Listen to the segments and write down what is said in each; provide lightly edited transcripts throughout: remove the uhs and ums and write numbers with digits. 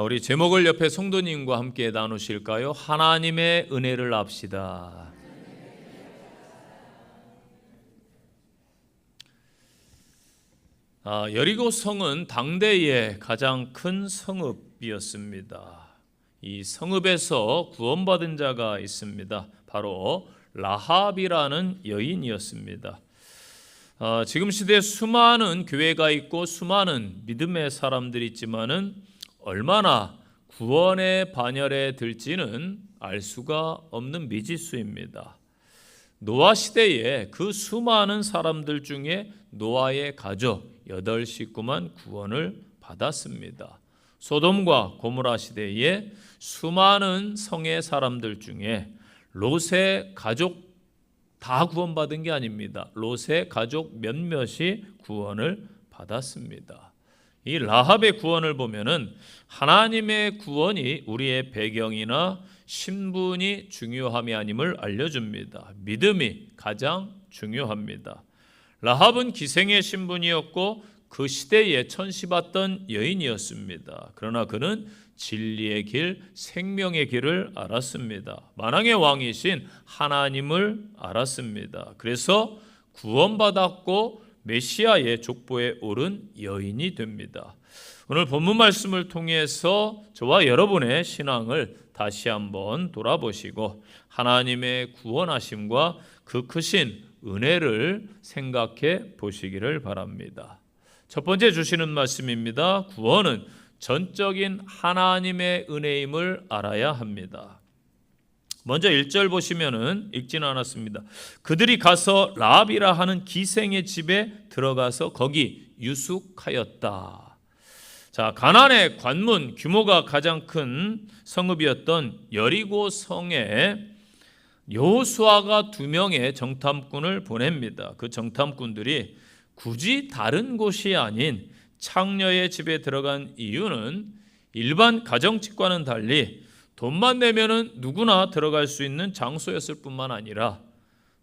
우리 제목을 옆에 성도님과 함께 나누실까요? 하나님의 은혜를 압시다. 여리고 성은 당대의 가장 큰 성읍이었습니다. 이 성읍에서 구원받은 자가 있습니다. 바로 라합이라는 여인이었습니다. 지금 시대에 수많은 교회가 있고 수많은 믿음의 사람들이 있지만은 얼마나 구원의 반열에 들지는 알 수가 없는 미지수입니다. 노아 시대에 그 수많은 사람들 중에 노아의 가족 8식구만 구원을 받았습니다. 소돔과 고모라 시대에 수많은 성의 사람들 중에 롯의 가족 다 구원받은 게 아닙니다. 롯의 가족 몇몇이 구원을 받았습니다. 이 라합의 구원을 보면은 하나님의 구원이 우리의 배경이나 신분이 중요함이 아님을 알려줍니다. 믿음이 가장 중요합니다. 라합은 기생의 신분이었고 그 시대에 천시받던 여인이었습니다. 그러나 그는 진리의 길, 생명의 길을 알았습니다. 만왕의 왕이신 하나님을 알았습니다. 그래서 구원받았고 메시아의 족보에 오른 여인이 됩니다. 오늘 본문 말씀을 통해서 저와 여러분의 신앙을 다시 한번 돌아보시고 하나님의 구원하심과 그 크신 은혜를 생각해 보시기를 바랍니다. 첫 번째 주시는 말씀입니다. 구원은 전적인 하나님의 은혜임을 알아야 합니다. 먼저 1절 보시면은 읽지는 않았습니다. 그들이 가서 라합이라 하는 기생의 집에 들어가서 거기 유숙하였다. 자, 가나안의 관문 규모가 가장 큰 성읍이었던 여리고 성에 여호수아가 2명의 정탐꾼을 보냅니다. 그 정탐꾼들이 굳이 다른 곳이 아닌 창녀의 집에 들어간 이유는 일반 가정집과는 달리 돈만 내면은 누구나 들어갈 수 있는 장소였을 뿐만 아니라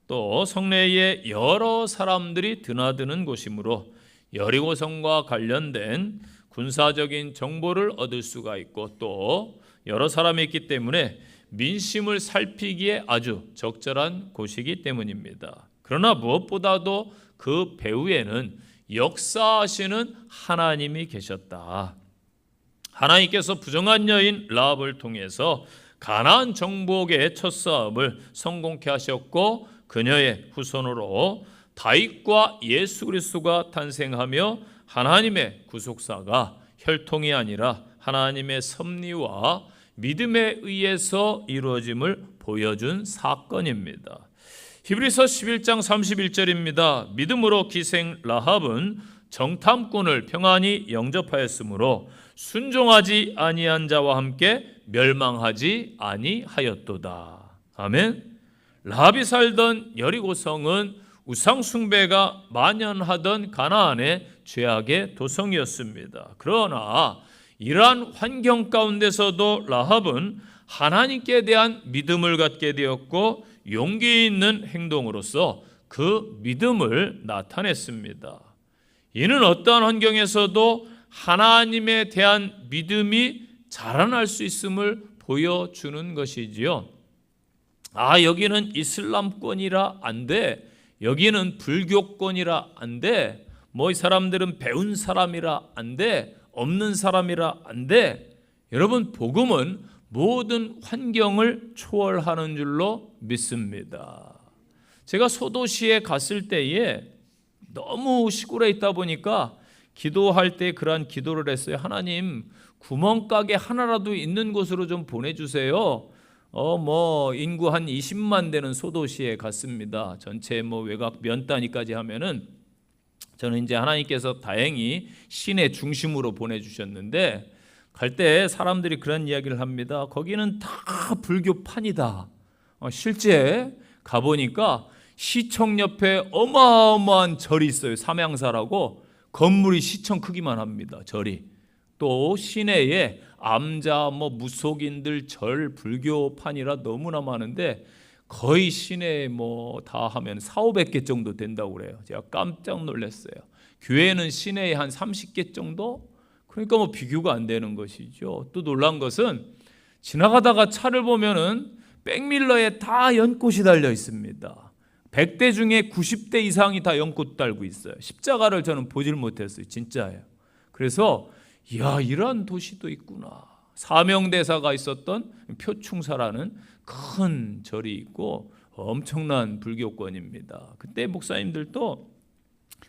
또 성내에 여러 사람들이 드나드는 곳이므로 여리고성과 관련된 군사적인 정보를 얻을 수가 있고 또 여러 사람이 있기 때문에 민심을 살피기에 아주 적절한 곳이기 때문입니다. 그러나 무엇보다도 그 배후에는 역사하시는 하나님이 계셨다. 하나님께서 부정한 여인 라합을 통해서 가나안 정복의 첫 사업을 성공케 하셨고 그녀의 후손으로 다윗과 예수 그리스도가 탄생하며 하나님의 구속사가 혈통이 아니라 하나님의 섭리와 믿음에 의해서 이루어짐을 보여준 사건입니다. 히브리서 11장 31절입니다. 믿음으로 기생 라합은 정탐꾼을 평안히 영접하였으므로 순종하지 아니한 자와 함께 멸망하지 아니하였도다. 아멘. 라합이 살던 여리고성은 우상 숭배가 만연하던 가나안의 죄악의 도성이었습니다. 그러나 이러한 환경 가운데서도 라합은 하나님께 대한 믿음을 갖게 되었고 용기 있는 행동으로서 그 믿음을 나타냈습니다. 이는 어떠한 환경에서도 하나님에 대한 믿음이 자라날 수 있음을 보여주는 것이지요. 여기는 이슬람권이라 안 돼. 여기는 불교권이라 안 돼. 이 사람들은 배운 사람이라 안 돼. 없는 사람이라 안 돼. 여러분, 복음은 모든 환경을 초월하는 줄로 믿습니다. 제가 소도시에 갔을 때에 너무 시골에 있다 보니까 기도할 때 그러한 기도를 했어요. 하나님, 구멍가게 하나라도 있는 곳으로 좀 보내주세요. 인구 한 20만 되는 소도시에 갔습니다. 전체 외곽 면 단위까지 하면은 저는 이제 하나님께서 다행히 시내 중심으로 보내주셨는데 갈 때 사람들이 그런 이야기를 합니다. 거기는 다 불교판이다. 실제 가보니까 시청 옆에 어마어마한 절이 있어요. 삼양사라고 건물이 시청 크기만 합니다. 절이. 또 시내에 암자, 무속인들 절, 불교판이라 너무나 많은데 거의 시내에 다 하면 400-500개 정도 된다고 그래요. 제가 깜짝 놀랐어요. 교회는 시내에 한 30개 정도? 그러니까 뭐 비교가 안 되는 것이죠. 또 놀란 것은 지나가다가 차를 보면은 백밀러에 다 연꽃이 달려 있습니다. 100대 중에 90대 이상이 다 연꽃 달고 있어요. 십자가를 저는 보질 못했어요. 진짜예요. 그래서 이야, 이러한 도시도 있구나. 사명대사가 있었던 표충사라는 큰 절이 있고 엄청난 불교권입니다. 그때 목사님들도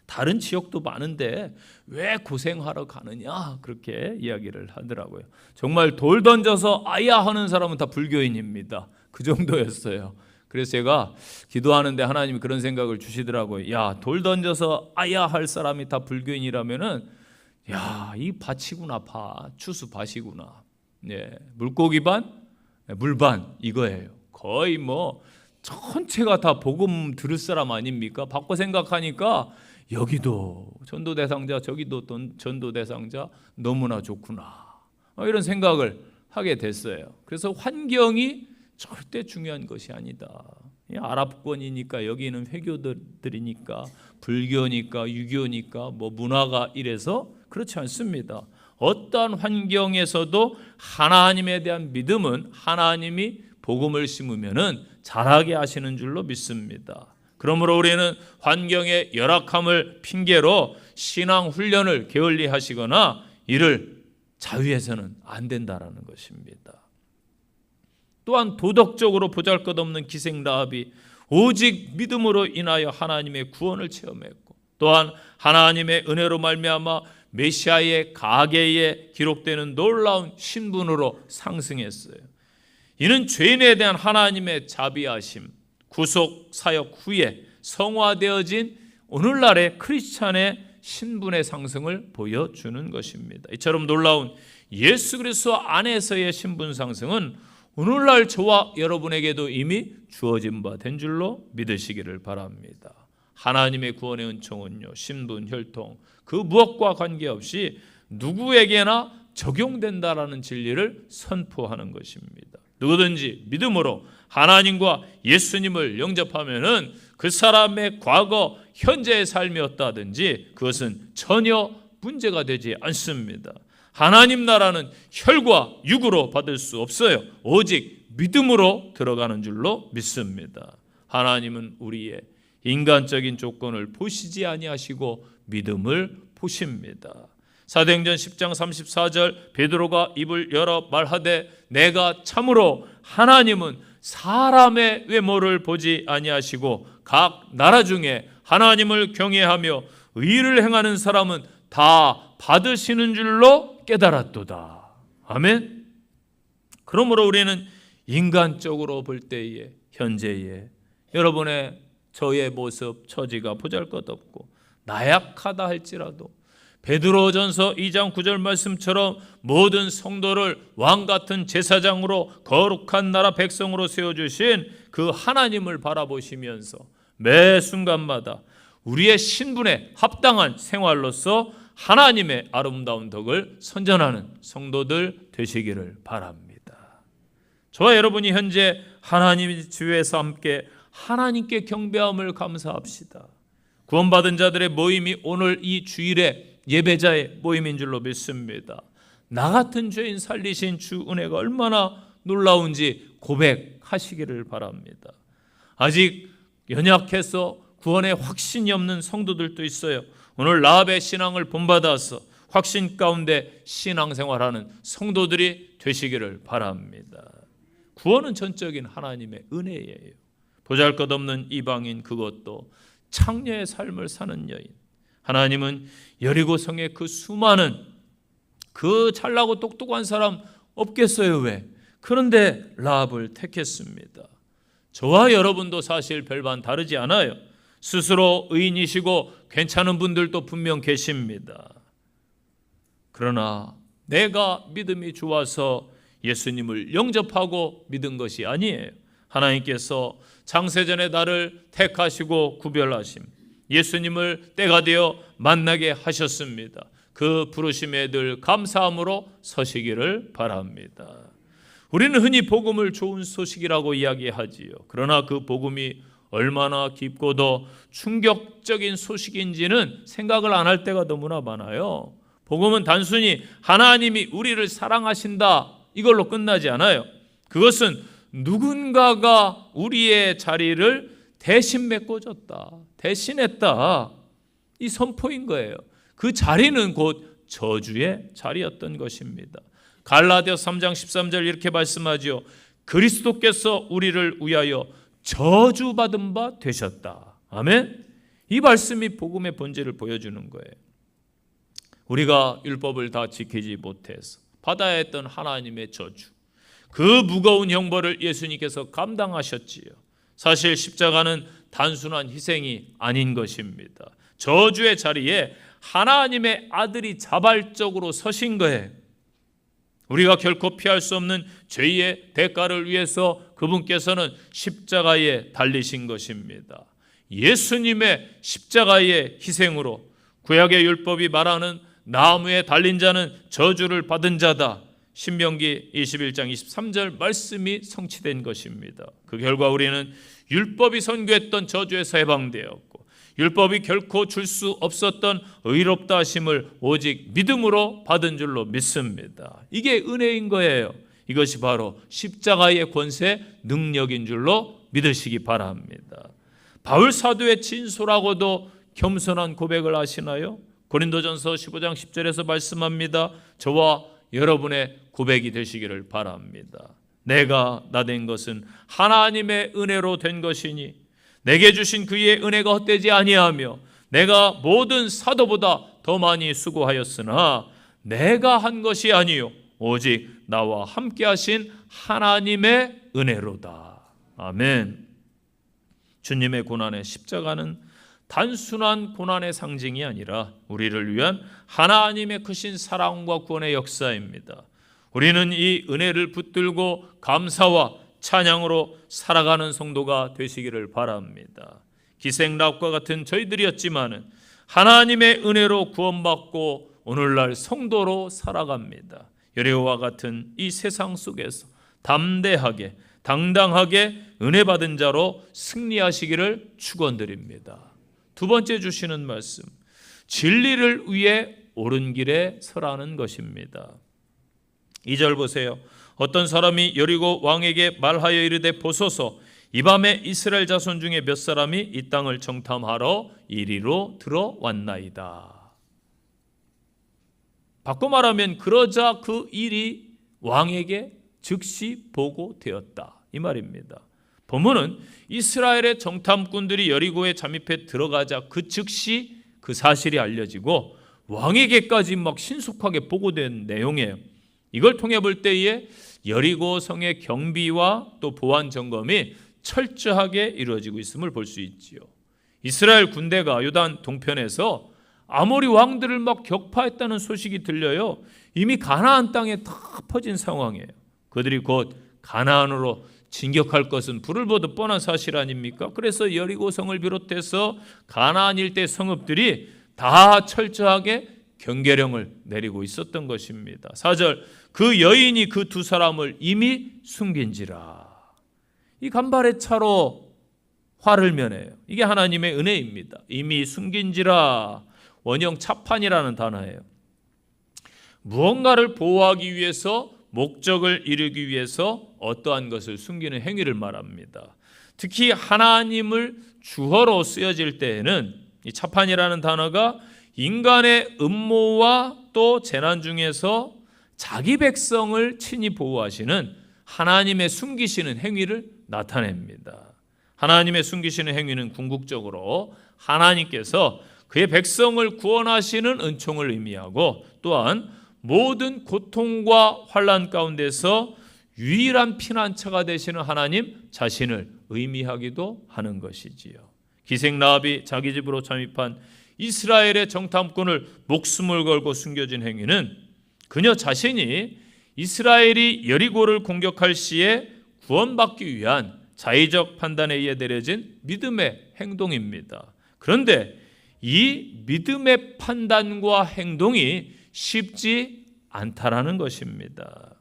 다른 지역도 많은데 왜 고생하러 가느냐 그렇게 이야기를 하더라고요. 정말 돌 던져서 아야 하는 사람은 다 불교인입니다. 그 정도였어요. 그래서 제가 기도하는데 하나님이 그런 생각을 주시더라고요. 야, 돌 던져서 아야 할 사람이 다 불교인이라면은 야, 이 밭이구나. 밭, 추수 밭이구나. 네, 물고기 반, 물 반 이거예요. 거의 뭐 전체가 다 복음 들을 사람 아닙니까? 바꿔 생각하니까 여기도 전도 대상자, 저기도 전도 대상자 너무나 좋구나. 이런 생각을 하게 됐어요. 그래서 환경이 절대 중요한 것이 아니다. 아랍권이니까 여기는 회교들이니까 불교니까 유교니까 뭐 문화가 이래서 그렇지 않습니다. 어떠한 환경에서도 하나님에 대한 믿음은 하나님이 복음을 심으면은 자라게 하시는 줄로 믿습니다. 그러므로 우리는 환경의 열악함을 핑계로 신앙 훈련을 게을리 하시거나 이를 자위해서는 안 된다라는 것입니다. 또한 도덕적으로 보잘것없는 기생 라합이 오직 믿음으로 인하여 하나님의 구원을 체험했고 또한 하나님의 은혜로 말미암아 메시아의 가계에 기록되는 놀라운 신분으로 상승했어요. 이는 죄인에 대한 하나님의 자비하심, 구속 사역 후에 성화되어진 오늘날의 크리스찬의 신분의 상승을 보여주는 것입니다. 이처럼 놀라운 예수 그리스도 안에서의 신분 상승은 오늘날 저와 여러분에게도 이미 주어진 바 된 줄로 믿으시기를 바랍니다. 하나님의 구원의 은총은요, 신분, 혈통 그 무엇과 관계없이 누구에게나 적용된다라는 진리를 선포하는 것입니다. 누구든지 믿음으로 하나님과 예수님을 영접하면은 그 사람의 과거, 현재의 삶이 어떠하든지 그것은 전혀 문제가 되지 않습니다. 하나님 나라는 혈과 육으로 받을 수 없어요. 오직 믿음으로 들어가는 줄로 믿습니다. 하나님은 우리의 인간적인 조건을 보시지 아니하시고 믿음을 보십니다. 사도행전 10장 34절 베드로가 입을 열어 말하되 내가 참으로 하나님은 사람의 외모를 보지 아니하시고 각 나라 중에 하나님을 경외하며 의를 행하는 사람은 다 받으시는 줄로 깨달았도다. 아멘. 그러므로 우리는 인간적으로 볼 때에 현재에 여러분의 저의 모습 처지가 보잘것없고 나약하다 할지라도 베드로전서 2장 9절 말씀처럼 모든 성도를 왕같은 제사장으로 거룩한 나라 백성으로 세워주신 그 하나님을 바라보시면서 매 순간마다 우리의 신분에 합당한 생활로서 하나님의 아름다운 덕을 선전하는 성도들 되시기를 바랍니다. 저와 여러분이 현재 하나님의 주에서 함께 하나님께 경배함을 감사합시다. 구원받은 자들의 모임이 오늘 이 주일에 예배자의 모임인 줄로 믿습니다. 나 같은 죄인 살리신 주 은혜가 얼마나 놀라운지 고백하시기를 바랍니다. 아직 연약해서 구원에 확신이 없는 성도들도 있어요. 오늘 라합의 신앙을 본받아서 확신 가운데 신앙생활하는 성도들이 되시기를 바랍니다. 구원은 전적인 하나님의 은혜예요. 보잘것없는 이방인 그것도 창녀의 삶을 사는 여인. 하나님은 여리고성의 그 수많은 그 잘나고 똑똑한 사람 없겠어요? 왜? 그런데 라합을 택했습니다. 저와 여러분도 사실 별반 다르지 않아요. 스스로 의인이시고 괜찮은 분들도 분명 계십니다. 그러나 내가 믿음이 좋아서 예수님을 영접하고 믿은 것이 아니에요. 하나님께서 창세전에 나를 택하시고 구별하심, 예수님을 때가 되어 만나게 하셨습니다. 그 부르심에 늘 감사함으로 서시기를 바랍니다. 우리는 흔히 복음을 좋은 소식이라고 이야기하지요. 그러나 그 복음이 얼마나 깊고도 충격적인 소식인지는 생각을 안 할 때가 너무나 많아요. 복음은 단순히 하나님이 우리를 사랑하신다 이걸로 끝나지 않아요. 그것은 누군가가 우리의 자리를 대신 메꿔줬다, 대신했다, 이 선포인 거예요. 그 자리는 곧 저주의 자리였던 것입니다. 갈라디아서 3장 13절 이렇게 말씀하죠. 그리스도께서 우리를 위하여 저주받은 바 되셨다. 아멘. 이 말씀이 복음의 본질을 보여주는 거예요. 우리가 율법을 다 지키지 못해서 받아야 했던 하나님의 저주, 그 무거운 형벌을 예수님께서 감당하셨지요. 사실 십자가는 단순한 희생이 아닌 것입니다. 저주의 자리에 하나님의 아들이 자발적으로 서신 거예요. 우리가 결코 피할 수 없는 죄의 대가를 위해서 그분께서는 십자가에 달리신 것입니다. 예수님의 십자가의 희생으로 구약의 율법이 말하는 나무에 달린 자는 저주를 받은 자다, 신명기 21장 23절 말씀이 성취된 것입니다. 그 결과 우리는 율법이 선고했던 저주에서 해방되었고, 율법이 결코 줄 수 없었던 의롭다 하심을 오직 믿음으로 받은 줄로 믿습니다. 이게 은혜인 거예요. 이것이 바로 십자가의 권세, 능력인 줄로 믿으시기 바랍니다. 바울 사도의 진솔하고도 겸손한 고백을 하시나요? 고린도전서 15장 10절에서 말씀합니다. 저와 여러분의 고백이 되시기를 바랍니다. 내가 나된 것은 하나님의 은혜로 된 것이니 내게 주신 그의 은혜가 헛되지 아니하며 내가 모든 사도보다 더 많이 수고하였으나 내가 한 것이 아니요 오직 나와 함께 하신 하나님의 은혜로다. 아멘. 주님의 고난의 십자가는 단순한 고난의 상징이 아니라 우리를 위한 하나님의 크신 사랑과 구원의 역사입니다. 우리는 이 은혜를 붙들고 감사와 찬양으로 살아가는 성도가 되시기를 바랍니다. 기생락과 같은 저희들이었지만 하나님의 은혜로 구원받고 오늘날 성도로 살아갑니다. 여리고와 같은 이 세상 속에서 담대하게 당당하게 은혜 받은 자로 승리하시기를 축원드립니다. 두 번째 주시는 말씀, 진리를 위해 옳은 길에 서라는 것입니다. 2절 보세요. 어떤 사람이 여리고 왕에게 말하여 이르되 보소서, 이 밤에 이스라엘 자손 중에 몇 사람이 이 땅을 정탐하러 이리로 들어왔나이다. 바꿔 말하면 그러자 그 일이 왕에게 즉시 보고되었다, 이 말입니다. 본문은 이스라엘의 정탐꾼들이 여리고에 잠입해 들어가자 그 즉시 그 사실이 알려지고 왕에게까지 막 신속하게 보고된 내용이에요. 이걸 통해 볼 때에 여리고 성의 경비와 또 보안 점검이 철저하게 이루어지고 있음을 볼 수 있지요. 이스라엘 군대가 요단 동편에서 아모리 왕들을 막 격파했다는 소식이 들려요. 이미 가나안 땅에 다 퍼진 상황이에요. 그들이 곧 가나안으로 진격할 것은 불을 보듯 뻔한 사실 아닙니까? 그래서 여리고 성을 비롯해서 가나안 일대 성읍들이 다 철저하게 경계령을 내리고 있었던 것입니다. 4절, 그 여인이 그 두 사람을 이미 숨긴지라. 이 간발의 차로 화를 면해요. 이게 하나님의 은혜입니다. 이미 숨긴지라, 원형 차판이라는 단어예요. 무언가를 보호하기 위해서, 목적을 이루기 위해서 어떠한 것을 숨기는 행위를 말합니다. 특히 하나님을 주어로 쓰여질 때에는 이 차판이라는 단어가 인간의 음모와 또 재난 중에서 자기 백성을 친히 보호하시는 하나님의 숨기시는 행위를 나타냅니다. 하나님의 숨기시는 행위는 궁극적으로 하나님께서 그의 백성을 구원하시는 은총을 의미하고, 또한 모든 고통과 환난 가운데서 유일한 피난처가 되시는 하나님 자신을 의미하기도 하는 것이지요. 기생라합이 자기 집으로 잠입한 이스라엘의 정탐꾼을 목숨을 걸고 숨겨진 행위는 그녀 자신이 이스라엘이 여리고를 공격할 시에 구원받기 위한 자의적 판단에 의해 내려진 믿음의 행동입니다. 그런데 이 믿음의 판단과 행동이 쉽지 않다라는 것입니다.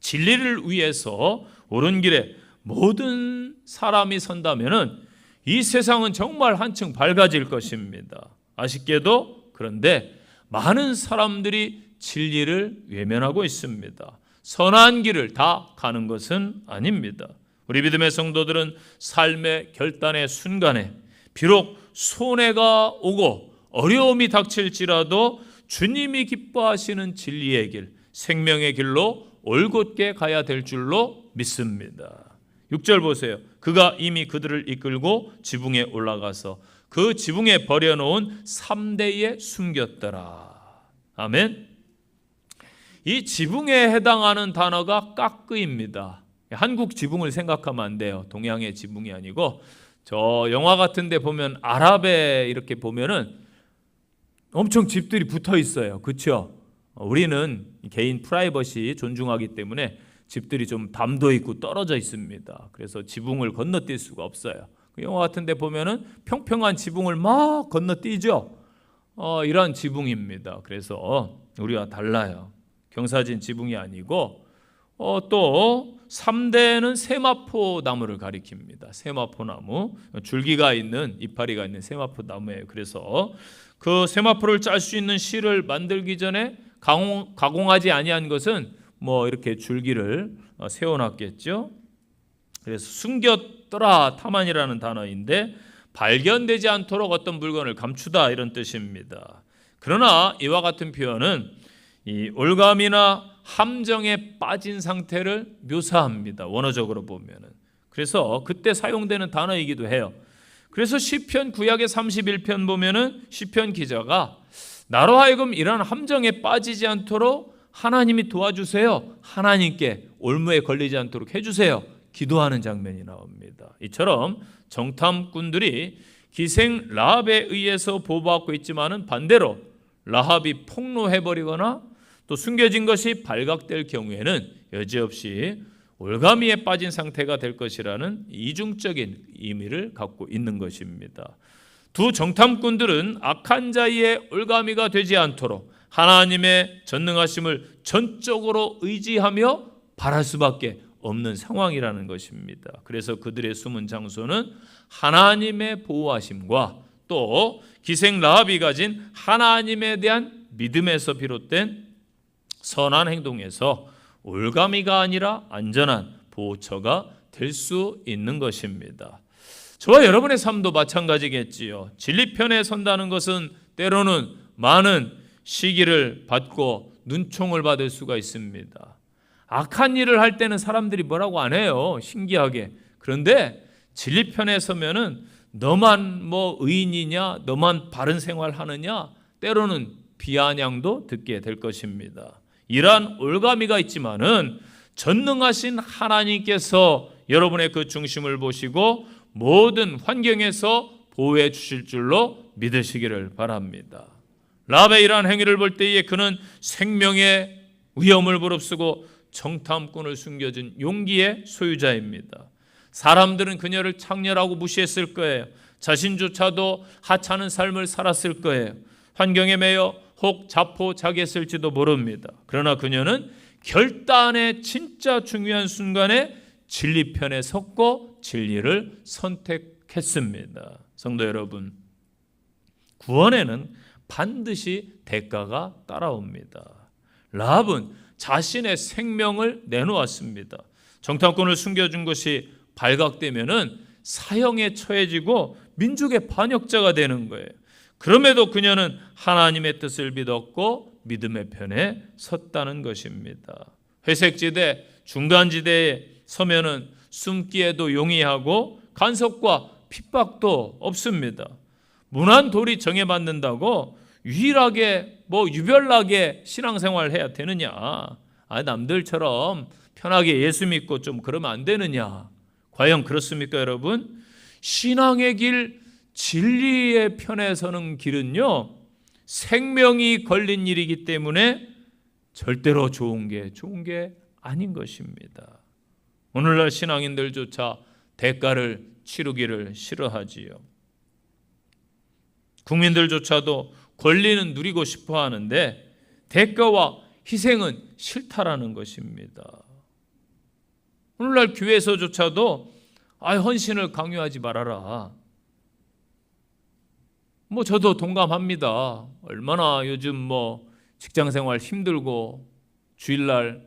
진리를 위해서 옳은 길에 모든 사람이 선다면은 이 세상은 정말 한층 밝아질 것입니다. 아쉽게도 그런데 많은 사람들이 진리를 외면하고 있습니다. 선한 길을 다 가는 것은 아닙니다. 우리 믿음의 성도들은 삶의 결단의 순간에 비록 손해가 오고 어려움이 닥칠지라도 주님이 기뻐하시는 진리의 길, 생명의 길로 올곧게 가야 될 줄로 믿습니다. 6절 보세요. 그가 이미 그들을 이끌고 지붕에 올라가서 그 지붕에 버려놓은 3대에 숨겼더라. 아멘. 이 지붕에 해당하는 단어가 까끄입니다. 한국 지붕을 생각하면 안 돼요. 동양의 지붕이 아니고 저 영화 같은 데 보면 아랍에 이렇게 보면은 엄청 집들이 붙어 있어요. 그렇죠? 우리는 개인 프라이버시 존중하기 때문에 집들이 좀 담도 있고 떨어져 있습니다. 그래서 지붕을 건너뛸 수가 없어요. 그 영화 같은 데 보면은 평평한 지붕을 막 건너뛰죠. 이런 지붕입니다. 그래서 우리와 달라요. 경사진 지붕이 아니고 또 3대는 세마포 나무를 가리킵니다. 세마포 나무, 줄기가 있는 이파리가 있는 세마포 나무예요. 그래서 그 세마포를 짤 수 있는 실을 만들기 전에 가공하지 아니한 것은 뭐 이렇게 줄기를 세워놨겠죠. 그래서 숨겼더라 타만이라는 단어인데 발견되지 않도록 어떤 물건을 감추다 이런 뜻입니다. 그러나 이와 같은 표현은 이 올감이나 함정에 빠진 상태를 묘사합니다. 원어적으로 보면은. 그래서 그때 사용되는 단어이기도 해요. 그래서 시편 구약의 31편 보면은 시편 기자가 나로 하여금 이런 함정에 빠지지 않도록 하나님이 도와주세요. 하나님께 올무에 걸리지 않도록 해주세요. 기도하는 장면이 나옵니다. 이처럼 정탐꾼들이 기생 라합에 의해서 보호받고 있지만은 반대로 라합이 폭로해버리거나 또 숨겨진 것이 발각될 경우에는 여지없이 올가미에 빠진 상태가 될 것이라는 이중적인 의미를 갖고 있는 것입니다. 두 정탐꾼들은 악한 자의 올가미가 되지 않도록 하나님의 전능하심을 전적으로 의지하며 바랄 수밖에 없는 상황이라는 것입니다. 그래서 그들의 숨은 장소는 하나님의 보호하심과 또 기생 라합이 가진 하나님에 대한 믿음에서 비롯된 선한 행동에서 올가미가 아니라 안전한 보호처가 될 수 있는 것입니다. 저와 여러분의 삶도 마찬가지겠지요. 진리편에 선다는 것은 때로는 많은 시기를 받고 눈총을 받을 수가 있습니다. 악한 일을 할 때는 사람들이 뭐라고 안 해요. 신기하게. 그런데 진리편에 서면은 너만 뭐 의인이냐, 너만 바른 생활 하느냐, 때로는 비아냥도 듣게 될 것입니다. 이러한 올가미가 있지만은 전능하신 하나님께서 여러분의 그 중심을 보시고 모든 환경에서 보호해 주실 줄로 믿으시기를 바랍니다. 라합의 이러한 행위를 볼 때에 그는 생명의 위험을 무릅쓰고 정탐꾼을 숨겨준 용기의 소유자입니다. 사람들은 그녀를 창렬하고 무시했을 거예요. 자신조차도 하찮은 삶을 살았을 거예요. 환경에 매여 혹 자포자기했을지도 모릅니다. 그러나 그녀는 결단의 진짜 중요한 순간에 진리편에 섰고 진리를 선택했습니다. 성도 여러분, 구원에는 반드시 대가가 따라옵니다. 라합은 자신의 생명을 내놓았습니다. 정탐꾼을 숨겨준 것이 발각되면은 사형에 처해지고 민족의 반역자가 되는 거예요. 그럼에도 그녀는 하나님의 뜻을 믿었고 믿음의 편에 섰다는 것입니다. 회색지대, 중간지대에 서면은 숨기에도 용이하고 간섭과 핍박도 없습니다. 문안 돌이 정해받는다고 유일하게 유별나게 신앙생활을 해야 되느냐? 남들처럼 편하게 예수 믿고 좀 그러면 안 되느냐? 과연 그렇습니까, 여러분? 신앙의 길, 진리의 편에 서는 길은요, 생명이 걸린 일이기 때문에 절대로 좋은 게 아닌 것입니다. 오늘날 신앙인들조차 대가를 치르기를 싫어하지요. 국민들조차도 권리는 누리고 싶어 하는데 대가와 희생은 싫다라는 것입니다. 오늘날 교회에서조차도 헌신을 강요하지 말아라. 뭐 저도 동감합니다. 얼마나 요즘 뭐 직장 생활 힘들고 주일날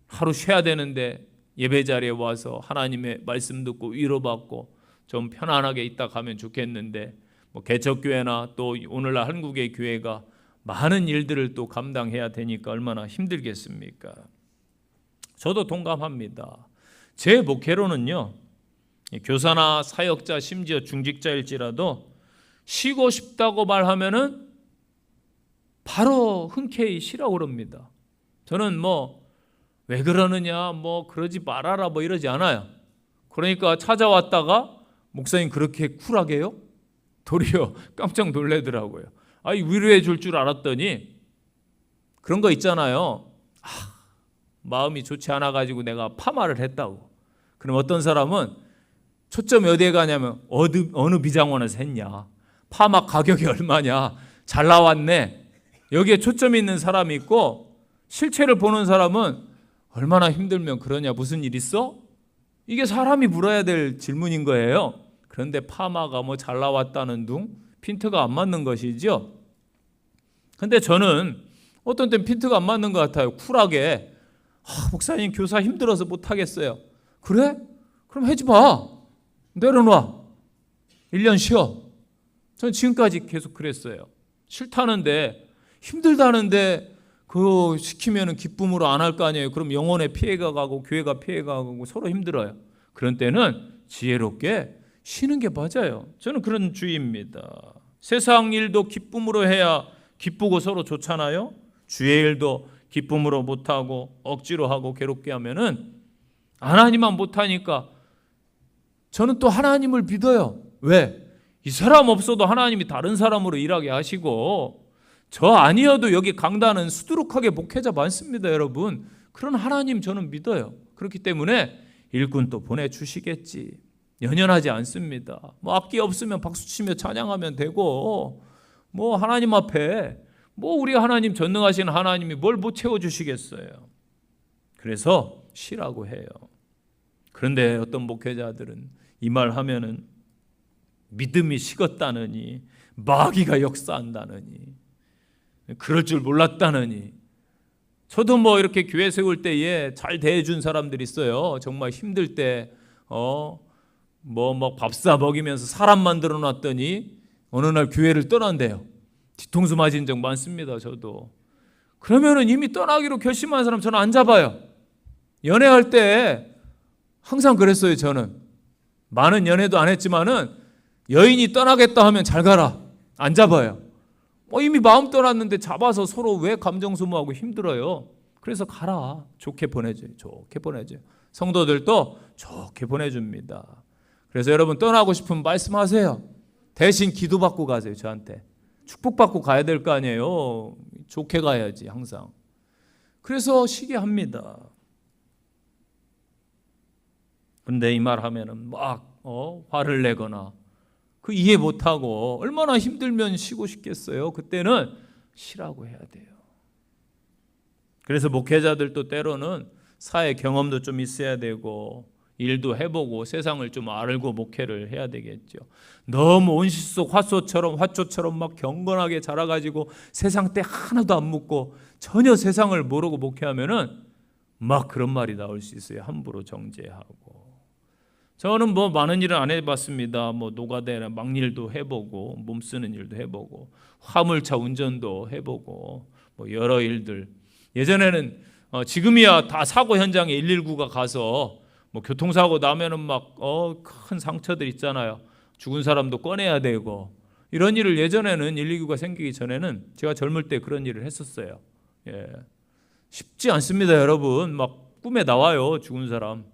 하루 쉬어야 되는데 예배 자리에 와서 하나님의 말씀 듣고 위로받고 좀 편안하게 있다 가면 좋겠는데, 뭐 개척교회나 또 오늘날 한국의 교회가 많은 일들을 또 감당해야 되니까 얼마나 힘들겠습니까? 저도 동감합니다. 제 목회로는요, 교사나 사역자 심지어 중직자일지라도 쉬고 싶다고 말하면은 바로 흔쾌히 쉬라고 그럽니다. 저는 뭐 왜 그러느냐, 뭐 그러지 말아라 뭐 이러지 않아요. 그러니까 찾아왔다가 목사님 그렇게 쿨하게요? 도리어 깜짝 놀래더라고요. 아니, 위로해 줄 줄 알았더니 그런 거 있잖아요. 마음이 좋지 않아 가지고 내가 파마를 했다고. 그럼 어떤 사람은 초점이 어디에 가냐면 어느 미장원에서 했냐, 파마 가격이 얼마냐, 잘 나왔네, 여기에 초점이 있는 사람이 있고, 실체를 보는 사람은 얼마나 힘들면 그러냐, 무슨 일 있어? 이게 사람이 물어야 될 질문인 거예요. 그런데 파마가 뭐 잘 나왔다는 둥 핀트가 안 맞는 것이죠. 근데 저는 어떤 땐 핀트가 안 맞는 것 같아요. 쿨하게, 목사님 교사 힘들어서 못하겠어요. 그래? 그럼 하지 마. 내려놔. 1년 쉬어. 전 지금까지 계속 그랬어요. 싫다는데, 힘들다는데 그거 시키면 기쁨으로 안 할 거 아니에요. 그럼 영혼에 피해가 가고 교회가 피해가 가고 서로 힘들어요. 그런 때는 지혜롭게 쉬는 게 맞아요. 저는 그런 주의입니다. 세상 일도 기쁨으로 해야 기쁘고 서로 좋잖아요. 주의 일도 기쁨으로 못하고 억지로 하고 괴롭게 하면은 하나님만 못하니까 저는 또 하나님을 믿어요. 왜? 이 사람 없어도 하나님이 다른 사람으로 일하게 하시고, 저 아니어도 여기 강단은 수두룩하게 목회자 많습니다, 여러분. 그런 하나님 저는 믿어요. 그렇기 때문에 일꾼 또 보내주시겠지. 연연하지 않습니다. 뭐 악기 없으면 박수치며 찬양하면 되고, 뭐 하나님 앞에 뭐 우리 하나님 전능하신 하나님이 뭘 못 채워주시겠어요. 그래서 쉬라고 해요. 그런데 어떤 목회자들은 이 말 하면은 믿음이 식었다느니, 마귀가 역사한다느니, 그럴 줄 몰랐다느니. 저도 뭐 이렇게 교회 세울 때에 잘 대해준 사람들이 있어요. 정말 힘들 때 뭐 막 밥사 먹이면서 사람 만들어 놨더니 어느 날 교회를 떠난대요. 뒤통수 맞은 적 많습니다. 저도. 그러면은 이미 떠나기로 결심한 사람 저는 안 잡아요. 연애할 때 항상 그랬어요. 저는 많은 연애도 안 했지만은 여인이 떠나겠다 하면 잘 가라, 안 잡아요. 이미 마음 떠났는데 잡아서 서로 왜 감정 소모하고 힘들어요. 그래서 가라, 좋게 보내줘요. 좋게 보내줘요. 성도들도 좋게 보내줍니다. 그래서 여러분 떠나고 싶으면 말씀하세요. 대신 기도받고 가세요. 저한테 축복받고 가야 될 거 아니에요. 좋게 가야지 항상. 그래서 쉬게 합니다. 근데 이 말 하면은 막 화를 내거나 그 이해 못하고 얼마나 힘들면 쉬고 싶겠어요. 그때는 쉬라고 해야 돼요. 그래서 목회자들도 때로는 사회 경험도 좀 있어야 되고 일도 해보고 세상을 좀 알고 목회를 해야 되겠죠. 너무 온실 속 화초처럼 막 경건하게 자라가지고 세상 때 하나도 안 묻고 전혀 세상을 모르고 목회하면은 막 그런 말이 나올 수 있어요. 함부로 정죄하고. 저는 뭐 많은 일은 안 해봤습니다. 뭐 노가다나 막일도 해보고 몸 쓰는 일도 해보고 화물차 운전도 해보고 뭐 여러 일들. 예전에는 지금이야 다 사고 현장에 119가 가서 뭐 교통사고 나면은 막 큰 상처들 있잖아요. 죽은 사람도 꺼내야 되고 이런 일을 예전에는 119가 생기기 전에는 제가 젊을 때 그런 일을 했었어요. 예. 쉽지 않습니다, 여러분. 막 꿈에 나와요, 죽은 사람.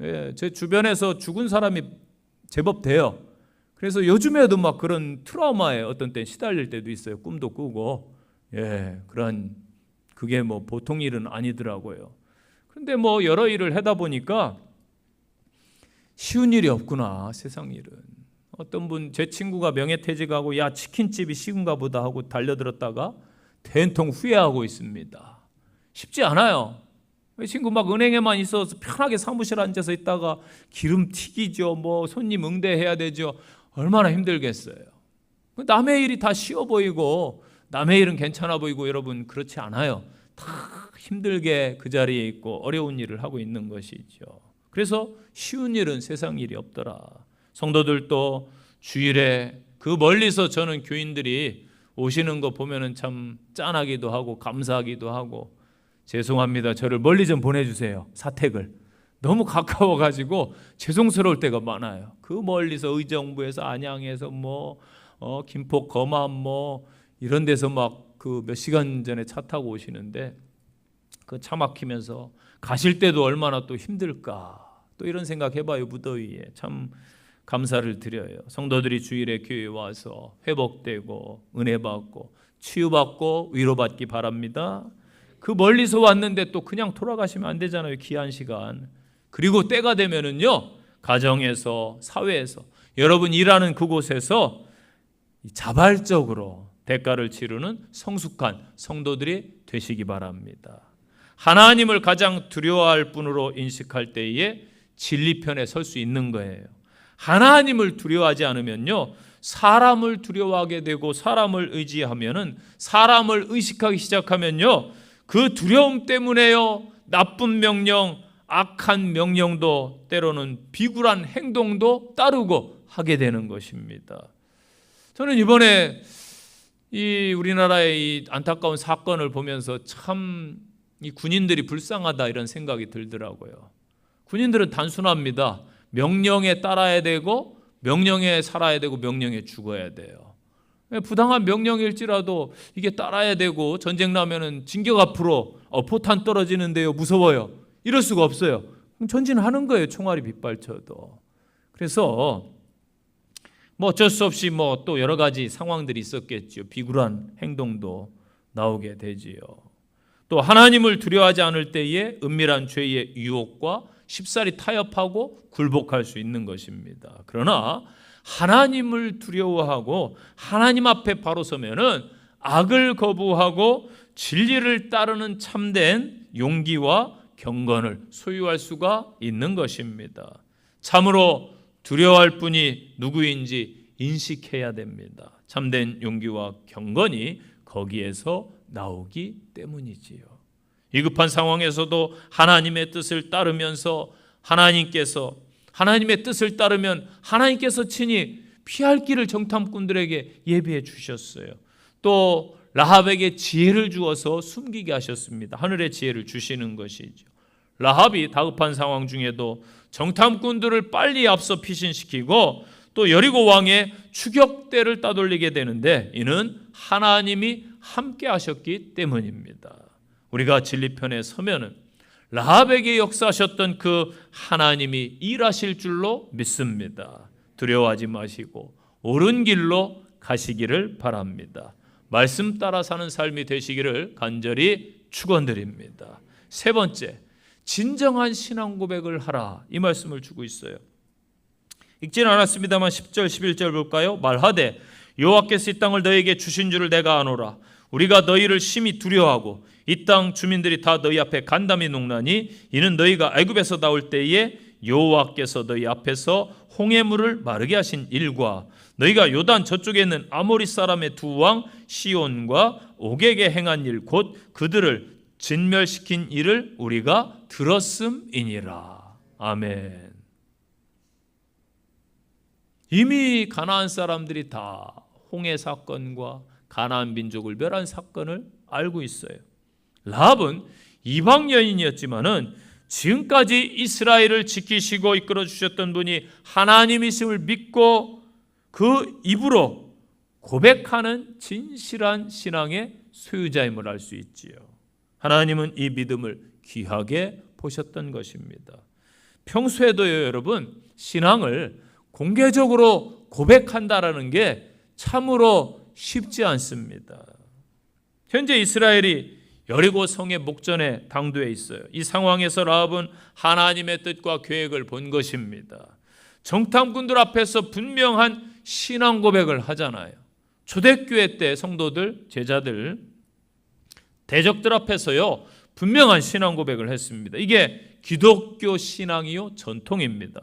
예, 제 주변에서 죽은 사람이 제법 돼요. 그래서 요즘에도 막 그런 트라우마에 어떤 때 시달릴 때도 있어요. 꿈도 꾸고. 예, 그게 뭐 보통 일은 아니더라고요. 그런데 뭐 여러 일을 하다 보니까 쉬운 일이 없구나, 세상 일은. 어떤 분, 제 친구가 명예퇴직하고 야 치킨집이 쉬운가 보다 하고 달려들었다가 된통 후회하고 있습니다. 쉽지 않아요. 친구 막 은행에만 있어서 편하게 사무실 앉아서 있다가 기름 튀기죠. 뭐 손님 응대해야 되죠. 얼마나 힘들겠어요. 남의 일이 다 쉬워 보이고 남의 일은 괜찮아 보이고 여러분 그렇지 않아요. 다 힘들게 그 자리에 있고 어려운 일을 하고 있는 것이죠. 그래서 쉬운 일은 세상 일이 없더라. 성도들도 주일에 그 멀리서 저는 교인들이 오시는 거 보면은 참 짠하기도 하고 감사하기도 하고 죄송합니다. 저를 멀리 좀 보내주세요. 사택을. 너무 가까워가지고 죄송스러울 때가 많아요. 그 멀리서 의정부에서 안양에서 김포 거만 이런 데서 막 그 몇 시간 전에 차 타고 오시는데 그 차 막히면서 가실 때도 얼마나 또 힘들까. 또 이런 생각 해봐요. 무더위에 참 감사를 드려요. 성도들이 주일에 교회에 와서 회복되고 은혜 받고 치유받고 위로받기 바랍니다. 그 멀리서 왔는데 또 그냥 돌아가시면 안 되잖아요. 귀한 시간. 그리고 때가 되면은요, 가정에서 사회에서 여러분 일하는 그곳에서 자발적으로 대가를 치르는 성숙한 성도들이 되시기 바랍니다. 하나님을 가장 두려워할 분으로 인식할 때에 진리편에 설 수 있는 거예요. 하나님을 두려워하지 않으면요, 사람을 두려워하게 되고 사람을 의지하면은 사람을 의식하기 시작하면요, 그 두려움 때문에요, 나쁜 명령, 악한 명령도 때로는 비굴한 행동도 따르고 하게 되는 것입니다. 저는 이번에 이 우리나라의 이 안타까운 사건을 보면서 참 이 군인들이 불쌍하다 이런 생각이 들더라고요. 군인들은 단순합니다. 명령에 따라야 되고 명령에 살아야 되고 명령에 죽어야 돼요. 부당한 명령일지라도 이게 따라야 되고 전쟁 나면은 진격 앞으로 포탄 떨어지는데요 무서워요. 이럴 수가 없어요. 그럼 전진하는 거예요. 총알이 빗발쳐도. 그래서 어쩔 수 없이 또 여러 가지 상황들이 있었겠죠. 비굴한 행동도 나오게 되지요. 또 하나님을 두려워하지 않을 때에 은밀한 죄의 유혹과 쉽사리 타협하고 굴복할 수 있는 것입니다. 그러나 하나님을 두려워하고 하나님 앞에 바로 서면은 악을 거부하고 진리를 따르는 참된 용기와 경건을 소유할 수가 있는 것입니다. 참으로 두려워할 분이 누구인지 인식해야 됩니다. 참된 용기와 경건이 거기에서 나오기 때문이지요. 위급한 상황에서도 하나님의 뜻을 따르면서 하나님의 뜻을 따르면 하나님께서 친히 피할 길을 정탐꾼들에게 예비해 주셨어요. 또 라합에게 지혜를 주어서 숨기게 하셨습니다. 하늘의 지혜를 주시는 것이죠. 라합이 다급한 상황 중에도 정탐꾼들을 빨리 앞서 피신시키고 또 여리고 왕의 추격대를 따돌리게 되는데 이는 하나님이 함께 하셨기 때문입니다. 우리가 진리편에 서면은 라합에게 역사하셨던 그 하나님이 일하실 줄로 믿습니다. 두려워하지 마시고 옳은 길로 가시기를 바랍니다. 말씀 따라 사는 삶이 되시기를 간절히 축원드립니다. 세 번째, 진정한 신앙 고백을 하라. 이 말씀을 주고 있어요. 읽지는 않았습니다만 10절 11절 볼까요? 말하되 여호와께서 이 땅을 너희에게 주신 줄을 내가 아노라. 우리가 너희를 심히 두려워하고 이 땅 주민들이 다 너희 앞에 간담이 녹나니 이는 너희가 애굽에서 나올 때에 여호와께서 너희 앞에서 홍해물을 마르게 하신 일과 너희가 요단 저쪽에 있는 아모리 사람의 두 왕 시온과 옥에게 행한 일 곧 그들을 진멸시킨 일을 우리가 들었음이니라. 아멘. 이미 가나안 사람들이 다 홍해 사건과 가나안 민족을 멸한 사건을 알고 있어요. 라합은 이방 여인이었지만은 지금까지 이스라엘을 지키시고 이끌어 주셨던 분이 하나님이심을 믿고 그 입으로 고백하는 진실한 신앙의 소유자임을 알 수 있지요. 하나님은 이 믿음을 귀하게 보셨던 것입니다. 평소에도요, 여러분, 신앙을 공개적으로 고백한다라는 게 참으로 쉽지 않습니다. 현재 이스라엘이 여리고 성의 목전에 당도해 있어요. 이 상황에서 라합은 하나님의 뜻과 계획을 본 것입니다. 정탐꾼들 앞에서 분명한 신앙 고백을 하잖아요. 초대교회 때 성도들, 제자들, 대적들 앞에서요 분명한 신앙 고백을 했습니다. 이게 기독교 신앙이요 전통입니다.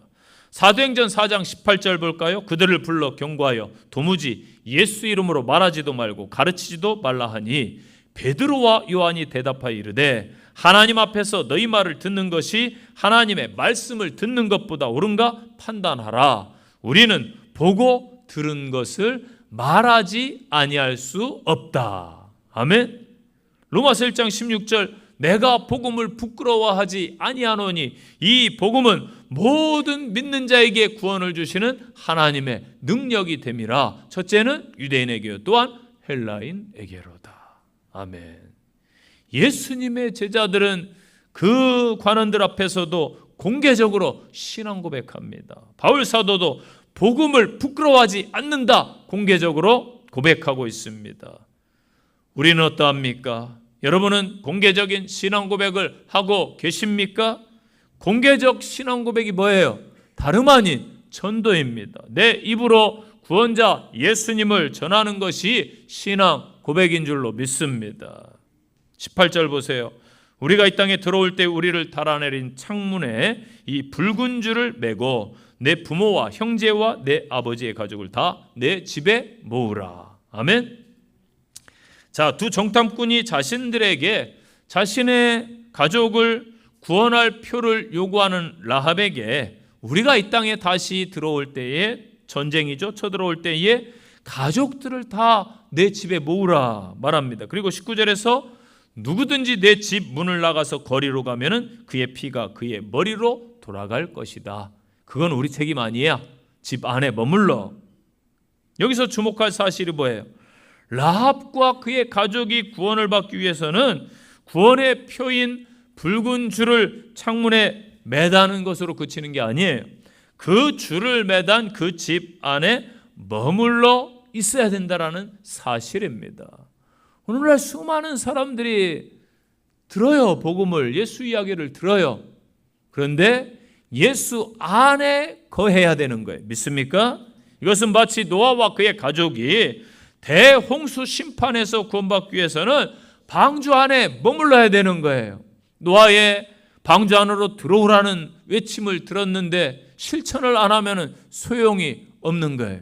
사도행전 4장 18절 볼까요? 그들을 불러 경고하여 도무지 예수 이름으로 말하지도 말고 가르치지도 말라 하니 베드로와 요한이 대답하여 이르되 하나님 앞에서 너희 말을 듣는 것이 하나님의 말씀을 듣는 것보다 옳은가 판단하라. 우리는 보고 들은 것을 말하지 아니할 수 없다. 아멘. 로마서 1장 16절 내가 복음을 부끄러워하지 아니하노니 이 복음은 모든 믿는 자에게 구원을 주시는 하나님의 능력이 됨이라. 첫째는 유대인에게요 또한 헬라인에게로다. 아멘. 예수님의 제자들은 그 관원들 앞에서도 공개적으로 신앙 고백합니다. 바울 사도도 복음을 부끄러워하지 않는다 공개적으로 고백하고 있습니다. 우리는 어떠합니까? 여러분은 공개적인 신앙 고백을 하고 계십니까? 공개적 신앙 고백이 뭐예요? 다름 아닌 전도입니다. 내 입으로 구원자 예수님을 전하는 것이 신앙 고백인 줄로 믿습니다. 18절 보세요. 우리가 이 땅에 들어올 때 우리를 달아내린 창문에 이 붉은 줄을 매고 내 부모와 형제와 내 아버지의 가족을 다 내 집에 모으라. 아멘. 자, 두 정탐꾼이 자신들에게 자신의 가족을 구원할 표를 요구하는 라합에게 우리가 이 땅에 다시 들어올 때에 전쟁이죠. 쳐들어올 때에 가족들을 다 내 집에 모으라 말합니다. 그리고 19절에서 누구든지 내 집 문을 나가서 거리로 가면은 그의 피가 그의 머리로 돌아갈 것이다. 그건 우리 책임 아니야. 집 안에 머물러. 여기서 주목할 사실이 뭐예요? 라합과 그의 가족이 구원을 받기 위해서는 구원의 표인 붉은 줄을 창문에 매다는 것으로 그치는 게 아니에요. 그 줄을 매단 그 집 안에 머물러 있어야 된다라는 사실입니다. 오늘날 수많은 사람들이 들어요. 복음을, 예수 이야기를 들어요. 그런데 예수 안에 거해야 되는 거예요. 믿습니까? 이것은 마치 노아와 그의 가족이 대홍수 심판에서 구원받기 위해서는 방주 안에 머물러야 되는 거예요. 노아의 방주 안으로 들어오라는 외침을 들었는데 실천을 안 하면 소용이 없는 거예요.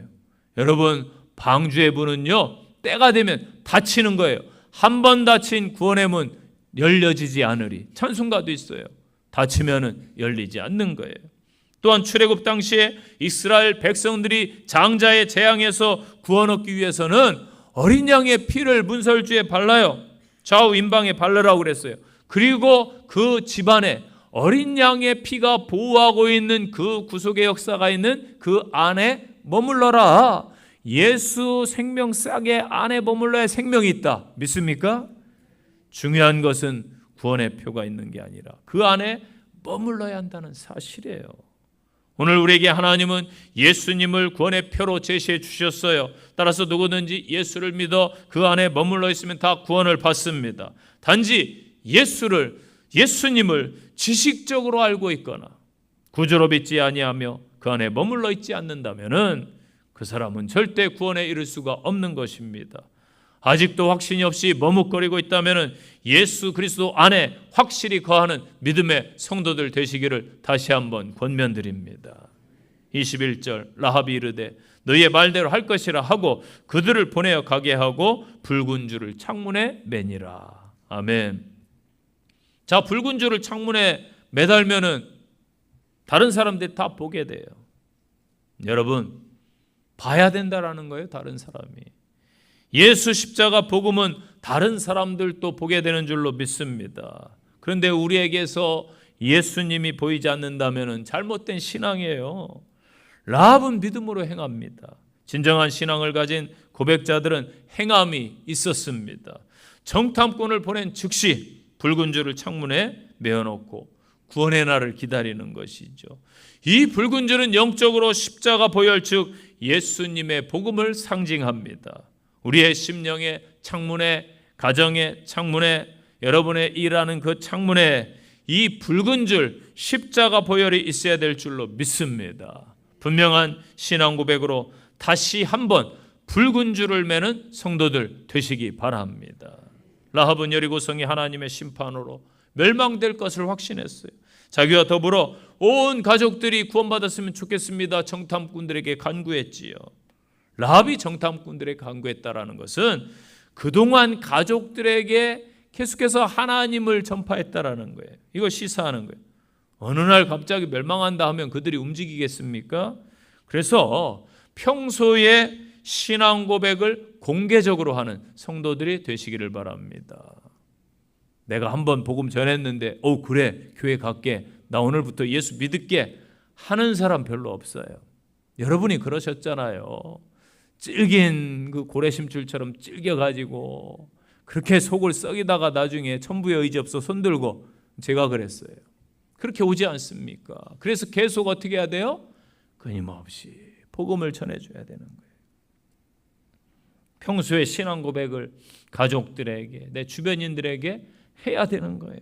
여러분, 방주의 문은요 때가 되면 닫히는 거예요. 한 번 닫힌 구원의 문 열려지지 않으리. 찬송가도 있어요. 닫히면 열리지 않는 거예요. 또한 출애굽 당시에 이스라엘 백성들이 장자의 재앙에서 구원 얻기 위해서는 어린 양의 피를 문설주에 발라요. 좌우 임방에 바르라고 그랬어요. 그리고 그 집안에 어린 양의 피가 보호하고 있는 그 구속의 역사가 있는 그 안에 머물러라. 예수 생명 싸게 안에 머물러야 생명이 있다. 믿습니까? 중요한 것은 구원의 표가 있는 게 아니라 그 안에 머물러야 한다는 사실이에요. 오늘 우리에게 하나님은 예수님을 구원의 표로 제시해 주셨어요. 따라서 누구든지 예수를 믿어 그 안에 머물러 있으면 다 구원을 받습니다. 단지 예수님을 지식적으로 알고 있거나 구주로 믿지 아니하며 그 안에 머물러 있지 않는다면은 그 사람은 절대 구원에 이를 수가 없는 것입니다. 아직도 확신이 없이 머뭇거리고 있다면 예수 그리스도 안에 확실히 거하는 믿음의 성도들 되시기를 다시 한번 권면드립니다. 21절 라합이 이르되 너희의 말대로 할 것이라 하고 그들을 보내어 가게 하고 붉은 줄을 창문에 매니라. 아멘. 자, 붉은 줄을 창문에 매달면은 다른 사람들이 다 보게 돼요. 여러분, 봐야 된다라는 거예요. 다른 사람이. 예수 십자가 복음은 다른 사람들도 보게 되는 줄로 믿습니다. 그런데 우리에게서 예수님이 보이지 않는다면 잘못된 신앙이에요. 라합은 믿음으로 행합니다. 진정한 신앙을 가진 고백자들은 행함이 있었습니다. 정탐꾼을 보낸 즉시 붉은 줄을 창문에 메어놓고 구원의 날을 기다리는 것이죠. 이 붉은 줄은 영적으로 십자가 보혈 즉 예수님의 복음을 상징합니다. 우리의 심령의 창문에, 가정의 창문에, 여러분의 일하는 그 창문에 이 붉은 줄 십자가 보혈이 있어야 될 줄로 믿습니다. 분명한 신앙 고백으로 다시 한번 붉은 줄을 매는 성도들 되시기 바랍니다. 라합은 여리고성이 하나님의 심판으로 멸망될 것을 확신했어요. 자기와 더불어 온 가족들이 구원받았으면 좋겠습니다. 정탐꾼들에게 간구했지요. 라합이 정탐꾼들에게 간구했다라는 것은 그동안 가족들에게 계속해서 하나님을 전파했다라는 거예요. 이걸 시사하는 거예요. 어느 날 갑자기 멸망한다 하면 그들이 움직이겠습니까? 그래서 평소에 신앙 고백을 공개적으로 하는 성도들이 되시기를 바랍니다. 내가 한번 복음 전했는데 그래 교회 갈게, 나 오늘부터 예수 믿을게 하는 사람 별로 없어요. 여러분이 그러셨잖아요. 질긴 그 고래심줄처럼 질겨가지고 그렇게 속을 썩이다가 나중에 천부의 의지 없어 손들고, 제가 그랬어요. 그렇게 오지 않습니까? 그래서 계속 어떻게 해야 돼요? 끊임없이 복음을 전해줘야 되는 거예요. 평소에 신앙 고백을 가족들에게, 내 주변인들에게 해야 되는 거예요.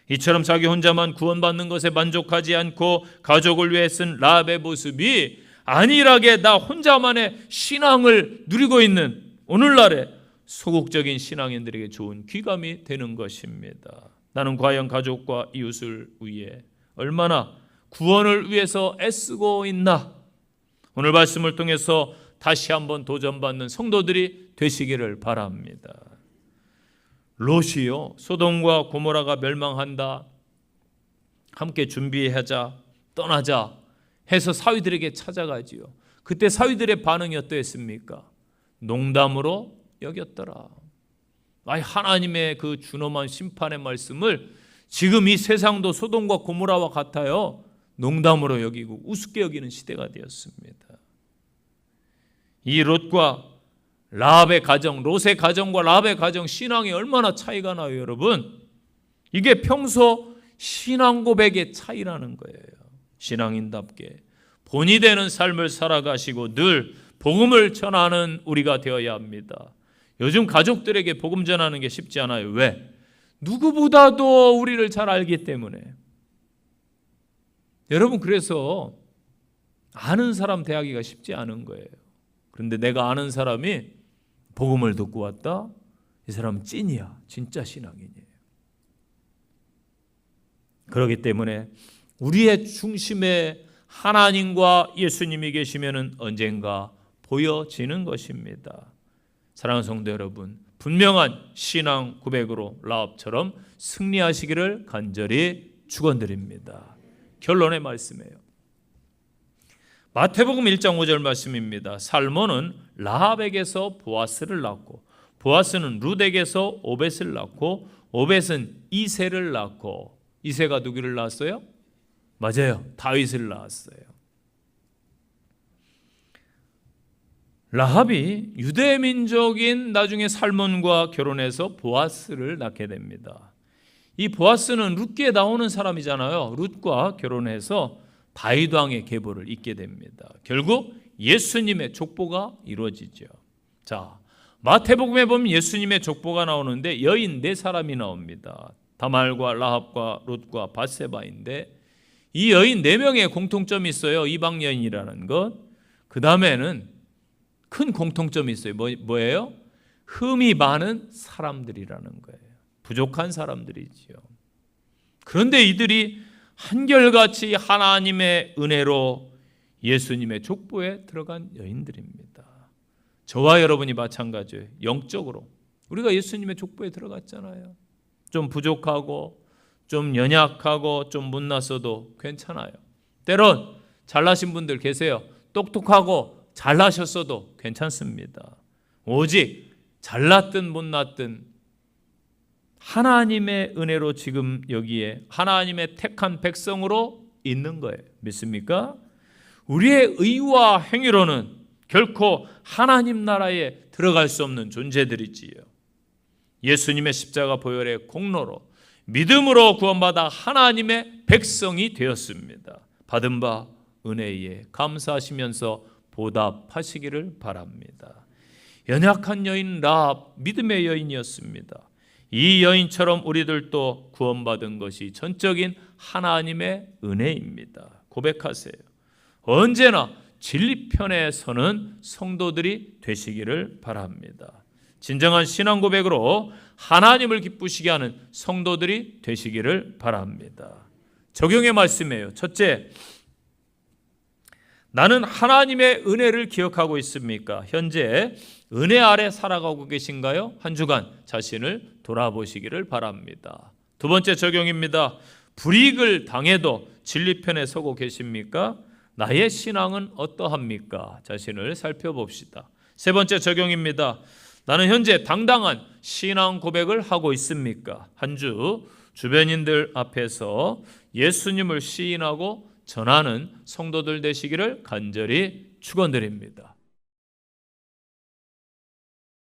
이처럼 자기 혼자만 구원받는 것에 만족하지 않고 가족을 위해 쓴 라합의 모습이 안일하게 나 혼자만의 신앙을 누리고 있는 오늘날의 소극적인 신앙인들에게 좋은 귀감이 되는 것입니다. 나는 과연 가족과 이웃을 위해 얼마나 구원을 위해서 애쓰고 있나? 오늘 말씀을 통해서 다시 한번 도전받는 성도들이 되시기를 바랍니다. 롯이요, 소돔과 고모라가 멸망한다, 함께 준비하자, 떠나자 해서 사위들에게 찾아가지요. 그때 사위들의 반응이 어떠했습니까? 농담으로 여겼더라. 하나님의 그 준엄한 심판의 말씀을 지금 이 세상도 소돔과 고모라와 같아요. 농담으로 여기고 우습게 여기는 시대가 되었습니다. 이 롯과 라합의 가정, 롯의 가정과 라합의 가정 신앙이 얼마나 차이가 나요, 여러분? 이게 평소 신앙 고백의 차이라는 거예요. 신앙인답게 본이 되는 삶을 살아가시고 늘 복음을 전하는 우리가 되어야 합니다. 요즘 가족들에게 복음 전하는 게 쉽지 않아요. 왜? 누구보다도 우리를 잘 알기 때문에. 여러분, 그래서 아는 사람 대하기가 쉽지 않은 거예요. 그런데 내가 아는 사람이 복음을 듣고 왔다? 이 사람은 찐이야. 진짜 신앙인이에요. 그렇기 때문에 우리의 중심에 하나님과 예수님이 계시면은 언젠가 보여지는 것입니다. 사랑하는 성도 여러분, 분명한 신앙 고백으로 라합처럼 승리하시기를 간절히 축원드립니다. 결론의 말씀이에요. 마태복음 1장 5절 말씀입니다. 살몬은 라합에게서 보아스를 낳고, 보아스는 룻에게서 오벳을 낳고, 오벳은 이새를 낳고, 이새가 누구를 낳았어요? 맞아요, 다윗을 낳았어요. 라합이 유대 민족인 나중에 살몬과 결혼해서 보아스를 낳게 됩니다. 이 보아스는 룻기에 나오는 사람이잖아요. 룻과 결혼해서 다윗 왕의 계보를 잇게 됩니다. 결국 예수님의 족보가 이루어지죠. 자, 마태복음에 보면 예수님의 족보가 나오는데 여인 4사람이 나옵니다. 다말과 라합과 룻과 밧세바인데 이 여인 4명의 공통점이 있어요. 이방 여인이라는 것. 그 다음에는 큰 공통점이 있어요. 뭐예요? 흠이 많은 사람들이라는 거예요. 부족한 사람들이지요. 그런데 이들이 한결같이 하나님의 은혜로 예수님의 족보에 들어간 여인들입니다. 저와 여러분이 마찬가지예요. 영적으로 우리가 예수님의 족보에 들어갔잖아요. 좀 부족하고 좀 연약하고 좀 못났어도 괜찮아요. 때론 잘나신 분들 계세요. 똑똑하고 잘나셨어도 괜찮습니다. 오직 잘났든 못났든 하나님의 은혜로 지금 여기에 하나님의 택한 백성으로 있는 거예요. 믿습니까? 우리의 의와 행위로는 결코 하나님 나라에 들어갈 수 없는 존재들이지요. 예수님의 십자가 보혈의 공로로 믿음으로 구원받아 하나님의 백성이 되었습니다. 받은 바 은혜에 감사하시면서 보답하시기를 바랍니다. 연약한 여인 라합, 믿음의 여인이었습니다. 이 여인처럼 우리들도 구원받은 것이 전적인 하나님의 은혜입니다. 고백하세요. 언제나 진리편에 서는 성도들이 되시기를 바랍니다. 진정한 신앙 고백으로 하나님을 기쁘시게 하는 성도들이 되시기를 바랍니다. 적용의 말씀이에요. 첫째, 나는 하나님의 은혜를 기억하고 있습니까? 현재 은혜 아래 살아가고 계신가요? 한 주간 자신을 돌아보시기를 바랍니다. 두 번째 적용입니다. 불이익을 당해도 진리편에 서고 계십니까? 나의 신앙은 어떠합니까? 자신을 살펴봅시다. 세 번째 적용입니다. 나는 현재 당당한 신앙 고백을 하고 있습니까? 한 주 주변인들 앞에서 예수님을 시인하고 전하는 성도들 되시기를 간절히 축원드립니다.